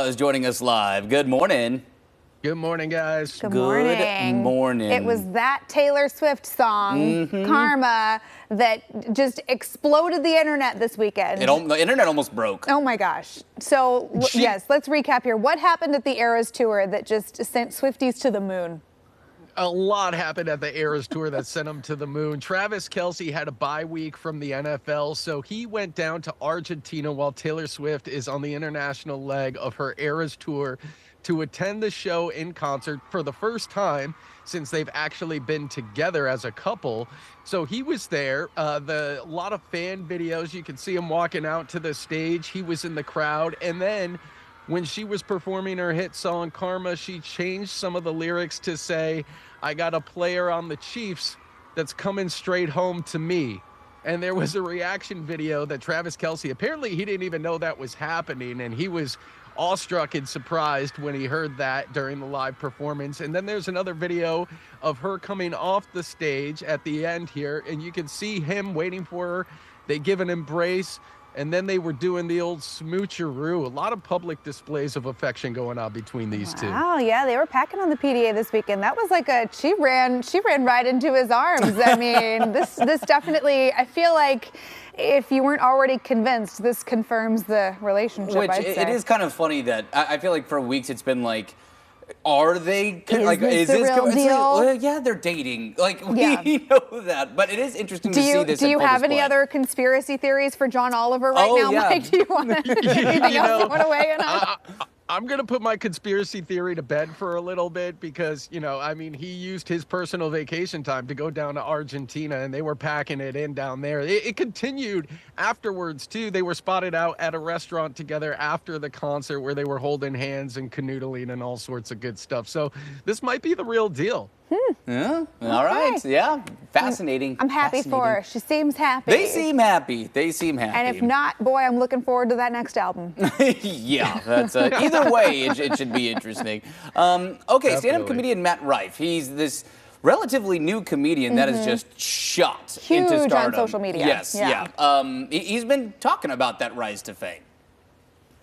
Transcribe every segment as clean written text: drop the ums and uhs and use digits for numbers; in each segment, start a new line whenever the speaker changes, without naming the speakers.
Noah is joining us live. Good morning.
Good morning, guys.
Good morning.
Good morning.
It was that Taylor Swift song, Karma, that just exploded the internet this weekend.
The internet almost broke.
Oh my gosh. So, yes, let's recap here. What happened at the Eras Tour that just sent Swifties to the moon?
A lot happened at the Eras Tour that sent him to the moon. Travis Kelce had a bye week from the NFL, so he went down to Argentina while Taylor Swift is on the international leg of her Eras Tour to attend the show in concert for the first time since they've actually been together as a couple. So he was there. A lot of fan videos, you can see him walking out to the stage. He was in the crowd, and then when she was performing her hit song Karma, she changed some of the lyrics to say, "I got a player on the Chiefs that's coming straight home to me." And there was a reaction video that Travis Kelce, apparently he didn't even know that was happening, and he was awestruck and surprised when he heard that during the live performance. And then there's another video of her coming off the stage at the end here, and you can see him waiting for her. They give an embrace. And then they were doing the old smoocheroo. A lot of public displays of affection going on between these two.
Oh yeah, they were packing on the PDA this weekend. That was like she ran right into his arms. I mean, this definitely, I feel like if you weren't already convinced, this confirms the relationship.
Which
I'd say.
It is kind of funny that I feel like for weeks it's been like, are they
is this the real deal?
Well, yeah, they're dating. Like we know that, but it is interesting to see this.
Do you have
display.
any other conspiracy theories for John Oliver right now,
yeah.
Mike? Do you want anything else you want to weigh in on?
I'm going to put my conspiracy theory to bed for a little bit because, I mean, he used his personal vacation time to go down to Argentina, and they were packing it in down there. It continued afterwards, too. They were spotted out at a restaurant together after the concert where they were holding hands and canoodling and all sorts of good stuff. So this might be the real deal.
Yeah. All right. Yeah. Fascinating.
I'm happy for her. She seems happy.
They seem happy.
And if not, boy, I'm looking forward to that next album.
Yeah. That's either way, it should be interesting. Okay. Stand-up comedian Matt Rife. He's this relatively new comedian that has just shot into
Huge
stardom.
on social media.
Yes. Yeah. He's been talking about that rise to fame.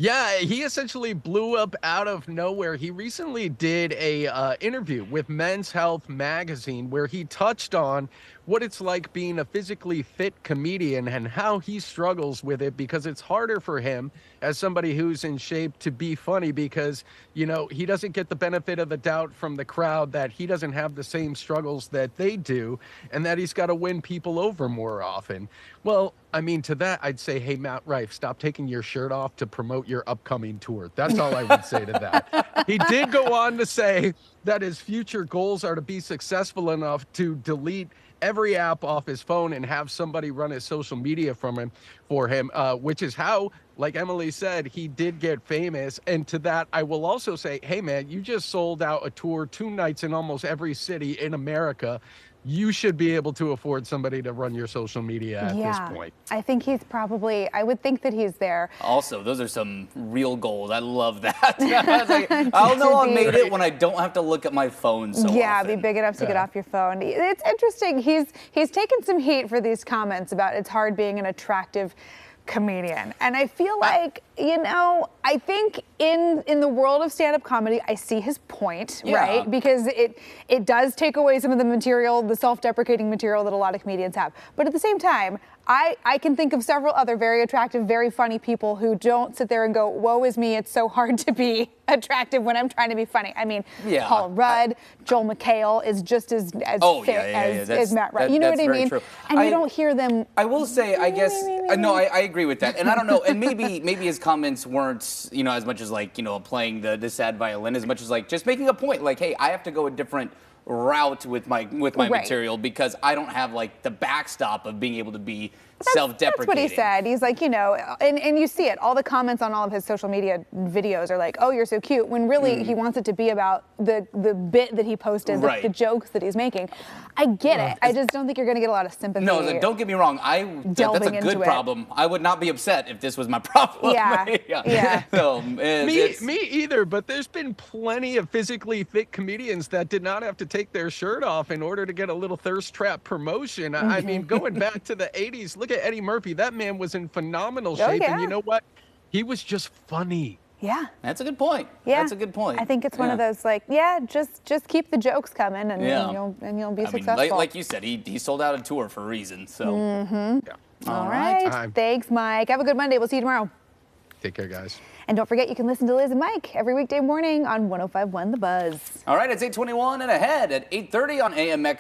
Yeah, he essentially blew up out of nowhere. He recently did a interview with Men's Health magazine where he touched on what it's like being a physically fit comedian and how he struggles with it because it's harder for him as somebody who's in shape to be funny because, he doesn't get the benefit of the doubt from the crowd that he doesn't have the same struggles that they do and that he's got to win people over more often. Well, I mean, to that, I'd say, hey, Matt Rife, stop taking your shirt off to promote your upcoming tour. That's all I would say to that. He did go on to say that his future goals are to be successful enough to delete every app off his phone and have somebody run his social media for him, which is how, like Emily said, he did get famous. And to that, I will also say, hey, man, you just sold out a tour 2 nights in almost every city in America. You should be able to afford somebody to run your social media at this point.
I think he's I would think that he's there.
Also, those are some real goals. I love that. I'll know I made it when I don't have to look at my phone so often.
Be big enough to get off your phone. It's interesting. He's taken some heat for these comments about it's hard being an attractive comedian. And I feel like, I think in the world of stand-up comedy, I see his point, right? Because it does take away some of the material, the self-deprecating material that a lot of comedians have. But at the same time, I can think of several other very attractive, very funny people who don't sit there and go, woe is me, it's so hard to be attractive when I'm trying to be funny. I mean, Paul Rudd, Joel McHale is just as fit as Matt Rife. You know what I mean?
True.
And you don't hear them.
I will say, I guess, no, I agree with that. And I don't know, and maybe his comments weren't, as much as playing the sad violin, as much as just making a point, hey, I have to go a different route with my material because I don't have the backstop of being able to be self-deprecating.
That's what he said. He's like, and you see it. All the comments on all of his social media videos are like, oh, you're so cute, when really he wants it to be about the bit that he posted, the jokes that he's making. I get it. I just don't think you're going to get a lot of sympathy.
No, don't get me wrong. That's a good problem. I would not be upset if this was my problem.
Yeah.
So,
me either, but there's been plenty of physically fit comedians that did not have to take their shirt off in order to get a little thirst trap promotion. I mean, going back to the 80s, look at Eddie Murphy. That man was in phenomenal shape. And you know what? He was just funny.
Yeah.
That's a good point.
Yeah.
That's a good point.
I think it's one of those just keep the jokes coming and you'll be successful.
Like you said, he sold out a tour for a reason. So.
Mm-hmm.
Yeah.
All right. Thanks, Mike. Have a good Monday. We'll see you tomorrow.
Take care, guys.
And don't forget, you can listen to Liz and Mike every weekday morning on 105.1 The Buzz.
All right, it's 8:21 and ahead at 8:30 on AMX.